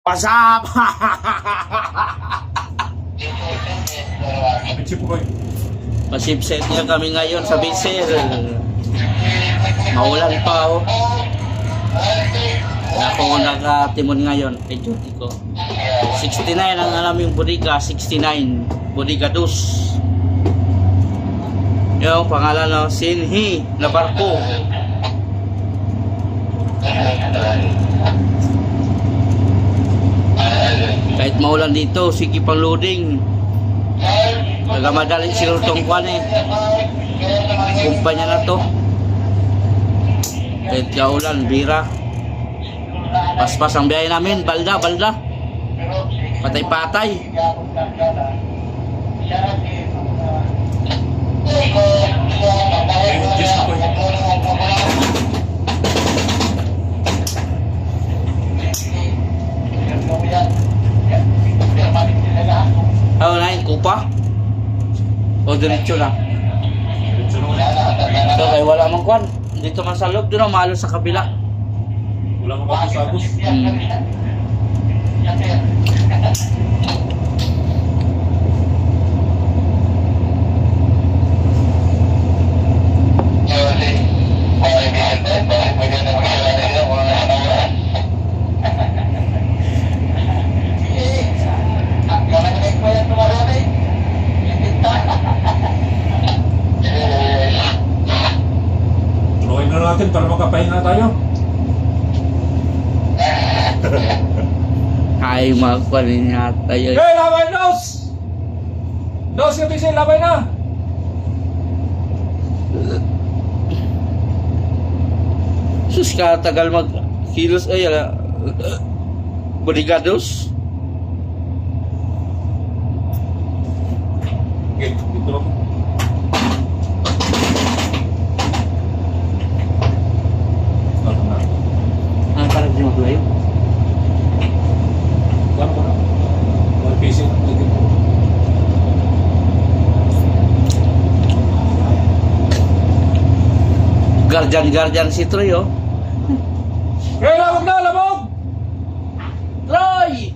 What's up? Pasipset niya kami ngayon sa Bisel. Maulan pa oh. Ako nakatimon ngayon kay duty ko. 69 ang aming bodega, 69. Bodega 2. Yung pangalan no, Sinhi na barko. Kahit maulan dito, sige pang loading. Nagamadali siguro itong kwan eh. Kumpanya na to. Kahit kaulan, bira. Paspas ang biyahe namin, balda. Patay-patay. Oh, nain kupa? O diretso lang? So, kaya wala mang kwan. Dito man sa loob, doon ang malo sa kabila. Wala ka pa sa agos. Tuloy na natin para makapahinga tayo. Ay, magpanin nga tayo. Hey, labay nos! Nos ka bisay, labay na! Sus ka, tagal mag-kilos. Ay, bodegados. Okay, dito. Ah, parang di maglayo. Ano ba na? Mga busy. Guardian si Troy, oh. Hey, labog na, labog! Troy!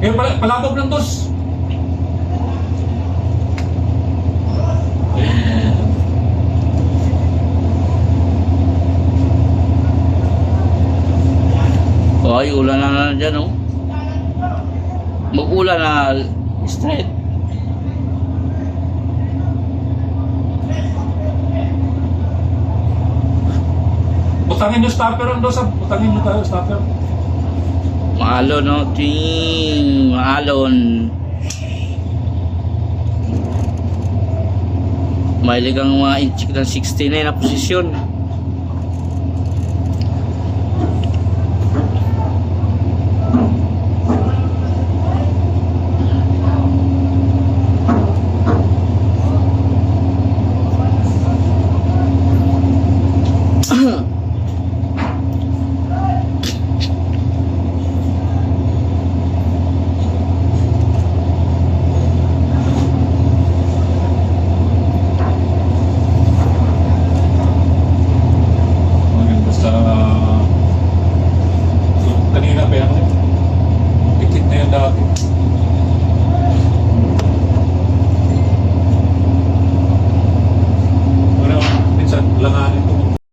Eh, palabog ng dos. Ay, ulan na dyan, oh. Mag-ulan na straight. Butangin yung stopper ang dos. Butangin nyo tayo, stopper. Maalon, no? Ting, maalon. Mahilig ang mga inchik ng 69 na posisyon. Kanina pa yan. Dikit na yan dati. Ano, minsan langanin.